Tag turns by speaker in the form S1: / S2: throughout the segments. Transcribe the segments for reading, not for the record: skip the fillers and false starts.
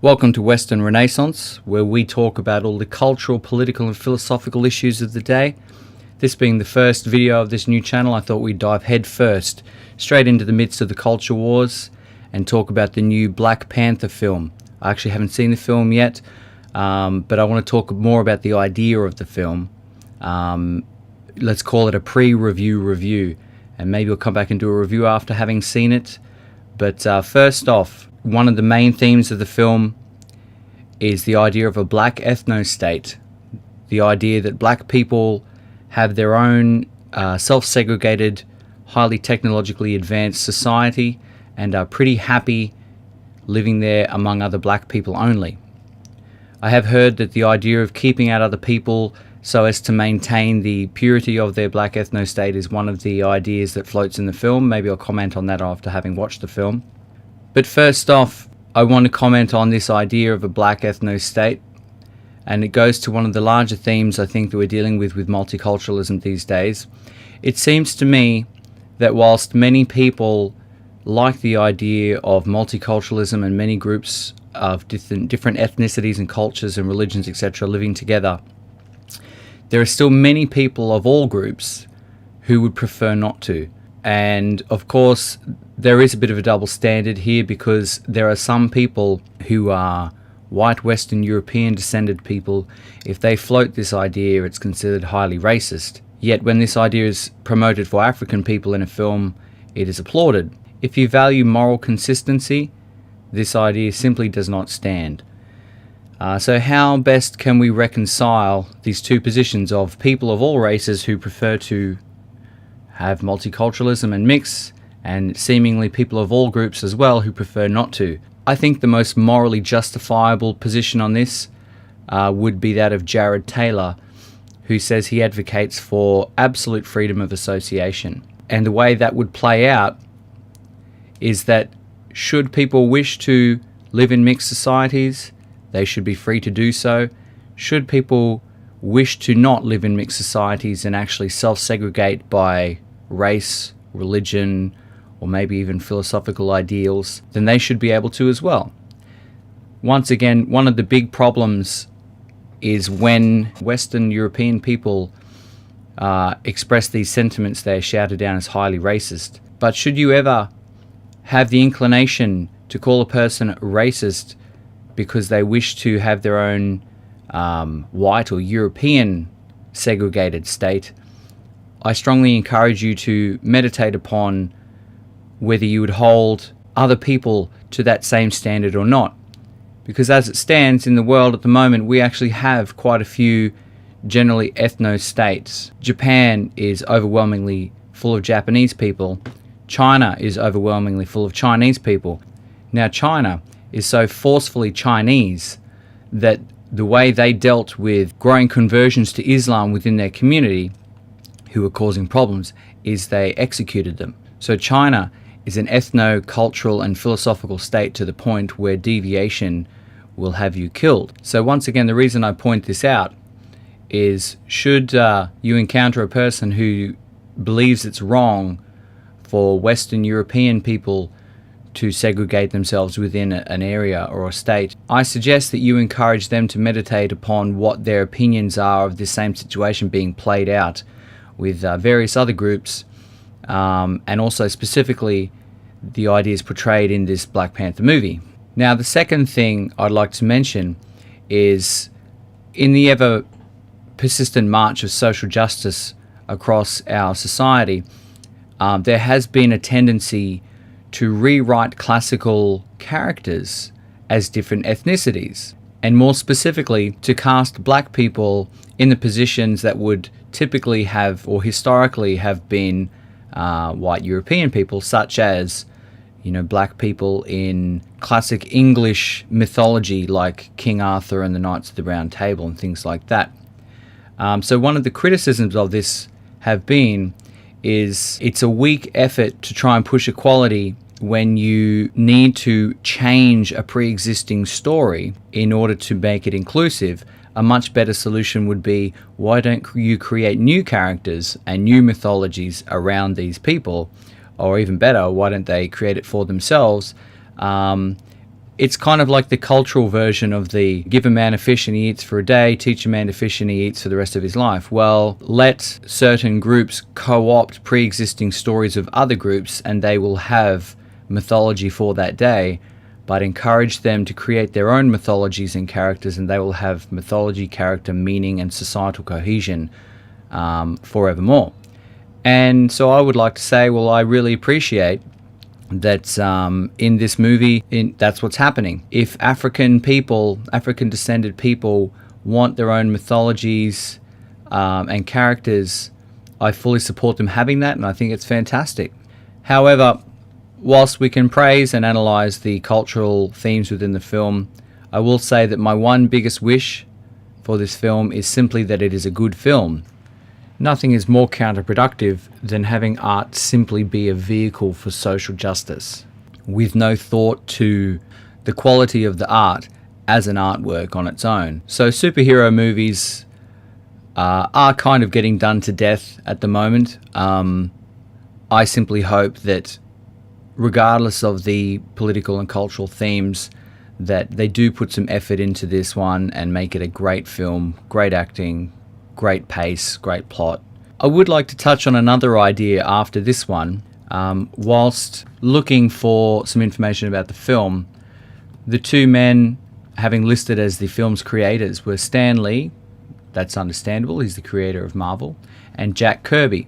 S1: Welcome to Western Renaissance, where we talk about all the cultural, political and philosophical issues of the day. This being the first video of this new channel, I thought we'd dive head first, straight into the midst of the culture wars, and talk about the new Black Panther film. I actually haven't seen the film yet, but I want to talk more about the idea of the film. Let's call it a pre-review review, and maybe we'll come back and do a review after having seen it. But first off, one of the main themes of the film is the idea of a black ethno-state. The idea that black people have their own self-segregated, highly technologically advanced society and are pretty happy living there among other black people only. I have heard that the idea of keeping out other people so as to maintain the purity of their black ethno-state is one of the ideas that floats in the film. Maybe I'll comment on that after having watched the film. But first off, I want to comment on this idea of a black ethno-state, and it goes to one of the larger themes I think that we're dealing with multiculturalism these days. It seems to me that whilst many people like the idea of multiculturalism and many groups of different ethnicities and cultures and religions, etc., living together, there are still many people of all groups who would prefer not to. And of course, there is a bit of a double standard here, because there are some people who are white Western European descended people. If they float this idea, it's considered highly racist. Yet when this idea is promoted for African people in a film, it is applauded. If you value moral consistency, this idea simply does not stand. So how best can we reconcile these two positions of people of all races who prefer to have multiculturalism and mix, and seemingly people of all groups as well who prefer not to? I think the most morally justifiable position on this would be that of Jared Taylor, who says he advocates for absolute freedom of association. And the way that would play out is that should people wish to live in mixed societies, they should be free to do so. Should people wish to not live in mixed societies and actually self-segregate by race, religion, or maybe even philosophical ideals, then they should be able to as well. Once again, one of the big problems is when Western European people express these sentiments, they are shouted down as highly racist. But should you ever have the inclination to call a person racist because they wish to have their own white or European segregated state, I strongly encourage you to meditate upon whether you would hold other people to that same standard or not. Because as it stands in the world at the moment, we actually have quite a few generally ethno-states. Japan is overwhelmingly full of Japanese people. China is overwhelmingly full of Chinese people. Now China is so forcefully Chinese that the way they dealt with growing conversions to Islam within their community who were causing problems is they executed them. So China is an ethno-cultural and philosophical state to the point where deviation will have you killed. So once again, the reason I point this out is should you encounter a person who believes it's wrong for Western European people to segregate themselves within an area or a state, I suggest that you encourage them to meditate upon what their opinions are of this same situation being played out with various other groups, and also specifically the ideas portrayed in this Black Panther movie. Now, the second thing I'd like to mention is in the ever persistent march of social justice across our society, there has been a tendency to rewrite classical characters as different ethnicities, and more specifically to cast black people in the positions that would typically have or historically have been white European people, such as, you know, black people in classic English mythology like King Arthur and the Knights of the Round Table and things like that. So one of the criticisms of this have been is it's a weak effort to try and push equality when you need to change a pre-existing story in order to make it inclusive. A much better solution would be, why don't you create new characters and new mythologies around these people? Or even better, why don't they create it for themselves it's kind of like the cultural version of the give a man a fish and he eats for a day, teach a man to fish and he eats for the rest of his life. Well, let certain groups co-opt pre-existing stories of other groups and they will have mythology for that day, but encourage them to create their own mythologies and characters, and they will have mythology, character, meaning, and societal cohesion forevermore. And so I would like to say, well, I really appreciate that in this movie, that's what's happening. If African descended people want their own mythologies and characters, I fully support them having that, and I think it's fantastic. However, whilst we can praise and analyse the cultural themes within the film, I will say that my one biggest wish for this film is simply that it is a good film. Nothing is more counterproductive than having art simply be a vehicle for social justice, with no thought to the quality of the art as an artwork on its own. So superhero movies are kind of getting done to death at the moment. I simply hope that regardless of the political and cultural themes, that they do put some effort into this one and make it a great film, great acting, great pace, great plot. I would like to touch on another idea after this one. Whilst looking for some information about the film, the two men having listed as the film's creators were Stan Lee, that's understandable, he's the creator of Marvel, and Jack Kirby.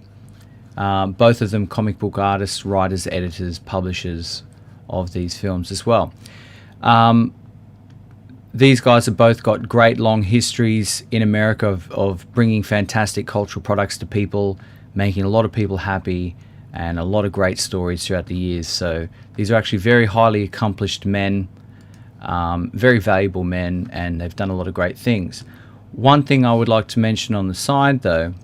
S1: Both of them comic book artists, writers, editors, publishers of these films as well. These guys have both got great long histories in America of bringing fantastic cultural products to people, making a lot of people happy, and a lot of great stories throughout the years. So these are actually very highly accomplished men, very valuable men, and they've done a lot of great things. One thing I would like to mention on the side, though,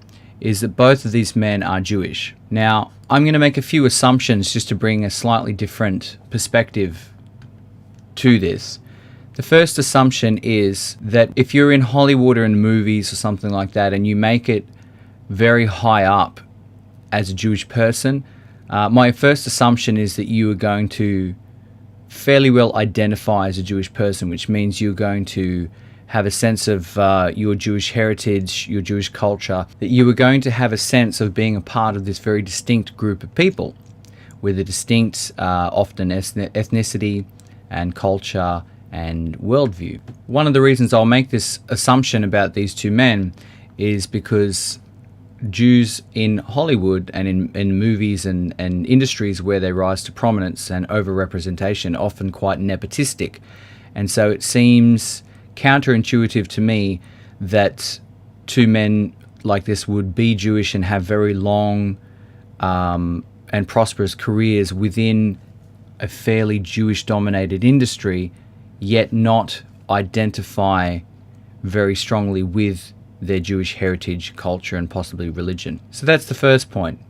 S1: is that both of these men are Jewish. Now, I'm going to make a few assumptions just to bring a slightly different perspective to this. The first assumption is that if you're in Hollywood or in movies or something like that and you make it very high up as a Jewish person, my first assumption is that you are going to fairly well identify as a Jewish person, which means you're going to have a sense of your Jewish heritage, your Jewish culture, that you are going to have a sense of being a part of this very distinct group of people with a distinct, often ethnicity and culture and worldview. One of the reasons I'll make this assumption about these two men is because Jews in Hollywood and in movies and industries where they rise to prominence and overrepresentation, often quite nepotistic. And so it seems counterintuitive to me that two men like this would be Jewish and have very long and prosperous careers within a fairly Jewish-dominated industry, yet not identify very strongly with their Jewish heritage, culture, and possibly religion. So that's the first point.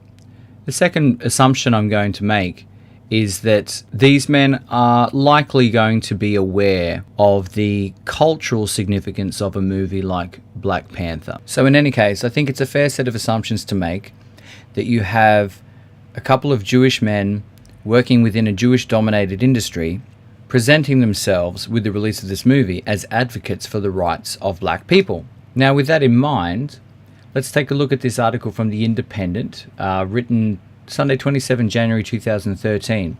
S1: The second assumption I'm going to make is that these men are likely going to be aware of the cultural significance of a movie like Black Panther. So in any case, I think it's a fair set of assumptions to make that you have a couple of Jewish men working within a Jewish-dominated industry presenting themselves with the release of this movie as advocates for the rights of black people. Now, with that in mind, let's take a look at this article from The Independent, written Sunday, 27 January 2013.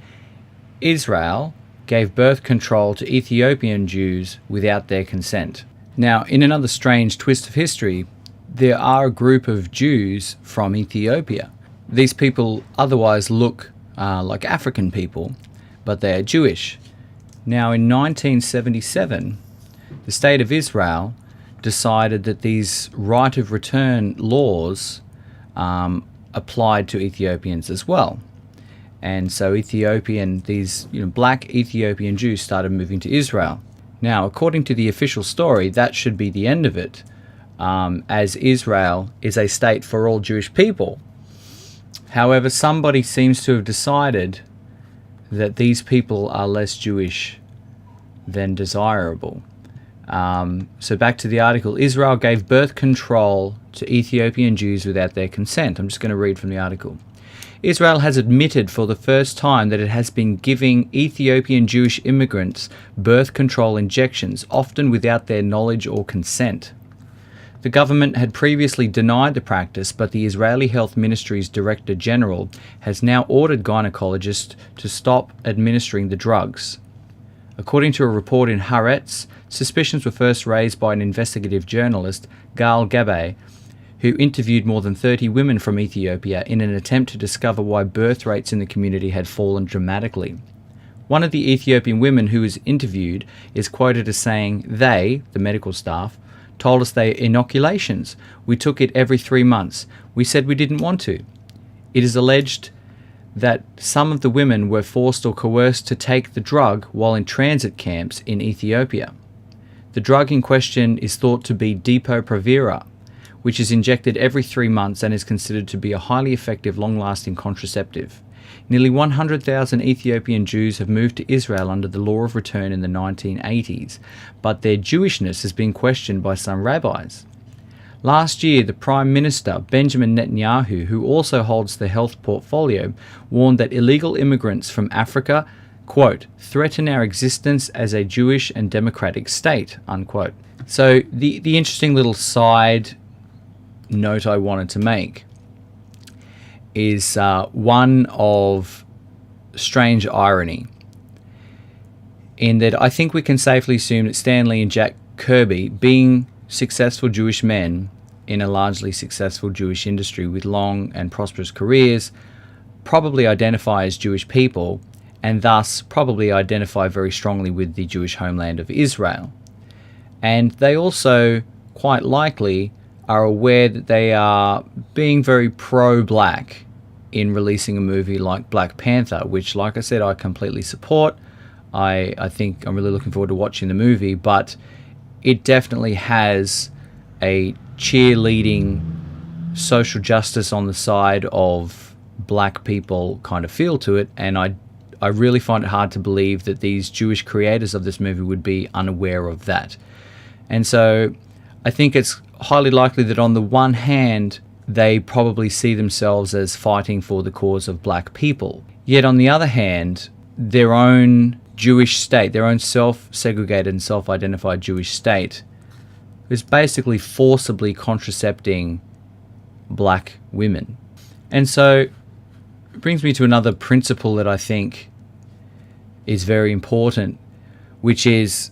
S1: Israel gave birth control to Ethiopian Jews without their consent. Now, in another strange twist of history, there are a group of Jews from Ethiopia. These people otherwise look like African people, but they are Jewish. Now, in 1977, the State of Israel decided that these right of return laws applied to Ethiopians as well. And so these black Ethiopian Jews started moving to Israel. Now, according to the official story, that should be the end of it, as Israel is a state for all Jewish people. However, somebody seems to have decided that these people are less Jewish than desirable. So back to the article. Israel gave birth control to Ethiopian Jews without their consent. I'm just going to read from the article. Israel has admitted for the first time that it has been giving Ethiopian Jewish immigrants birth control injections, often without their knowledge or consent. The government had previously denied the practice, but the Israeli Health Ministry's Director General has now ordered gynecologists to stop administering the drugs. According to a report in Haaretz, suspicions were first raised by an investigative journalist, Gal Gabe, who interviewed more than 30 women from Ethiopia in an attempt to discover why birth rates in the community had fallen dramatically. One of the Ethiopian women who was interviewed is quoted as saying, "They, the medical staff, told us they are inoculations. We took it every 3 months. We said we didn't want to." It is alleged that some of the women were forced or coerced to take the drug while in transit camps in Ethiopia. The drug in question is thought to be Depo-Provera, which is injected every 3 months and is considered to be a highly effective, long-lasting contraceptive. Nearly 100,000 Ethiopian Jews have moved to Israel under the law of return in the 1980s, but their Jewishness has been questioned by some rabbis. Last year, the Prime Minister, Benjamin Netanyahu, who also holds the health portfolio, warned that illegal immigrants from Africa, quote, "threaten our existence as a Jewish and democratic state," unquote. So the interesting little side note I wanted to make is one of strange irony, in that I think we can safely assume that Stanley and Jack Kirby, being successful Jewish men in a largely successful Jewish industry with long and prosperous careers, probably identify as Jewish people and thus probably identify very strongly with the Jewish homeland of Israel. And they also quite likely are aware that they are being very pro-black in releasing a movie like Black Panther, which, like I said, I completely support. I think I'm really looking forward to watching the movie, but it definitely has a cheerleading social justice on the side of black people kind of feel to it, and I really find it hard to believe that these Jewish creators of this movie would be unaware of that. And so I think it's highly likely that on the one hand, they probably see themselves as fighting for the cause of black people. Yet on the other hand, their own Jewish state, their own self-segregated and self-identified Jewish state, is basically forcibly contracepting black women. And so it brings me to another principle that I think is very important, which is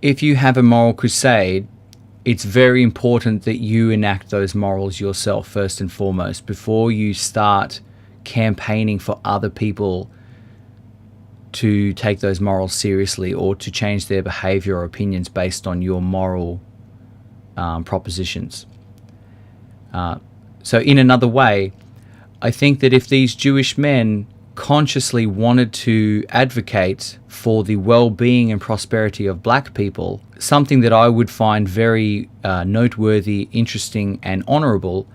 S1: if you have a moral crusade, it's very important that you enact those morals yourself first and foremost before you start campaigning for other people to take those morals seriously or to change their behavior or opinions based on your moral propositions. So in another way, I think that if these Jewish men consciously wanted to advocate for the well-being and prosperity of black people, something that I would find very noteworthy, interesting, and honorable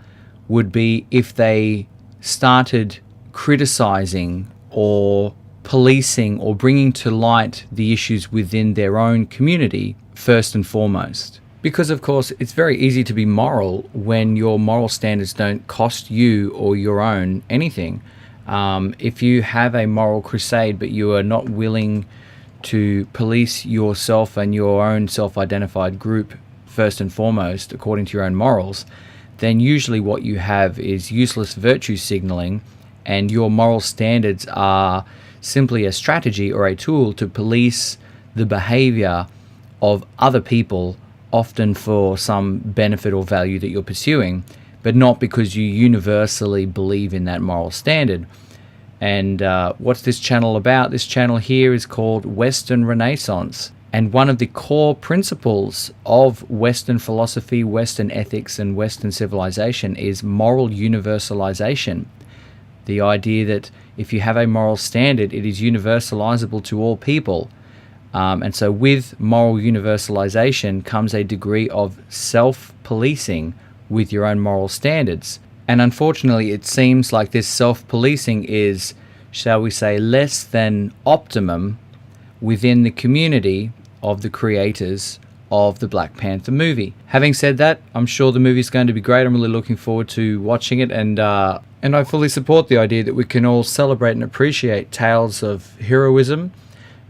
S1: would be if they started criticizing or policing or bringing to light the issues within their own community first and foremost. Because, of course, it's very easy to be moral when your moral standards don't cost you or your own anything. If you have a moral crusade but you are not willing to police yourself and your own self-identified group first and foremost according to your own morals, then usually what you have is useless virtue signaling, and your moral standards are simply a strategy or a tool to police the behavior of other people, often for some benefit or value that you're pursuing, but not because you universally believe in that moral standard. And what's this channel about? This channel here is called Western Renaissance. And one of the core principles of Western philosophy, Western ethics, and Western civilization is moral universalization. The idea that if you have a moral standard, it is universalizable to all people. And so with moral universalization comes a degree of self-policing with your own moral standards. And unfortunately, it seems like this self-policing is, shall we say, less than optimum within the community of the creators of the Black Panther movie. Having said that, I'm sure the movie's going to be great. I'm really looking forward to watching it, and I fully support the idea that we can all celebrate and appreciate tales of heroism,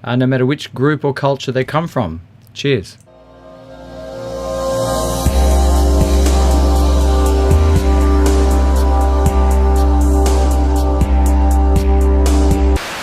S1: no matter which group or culture they come from. Cheers.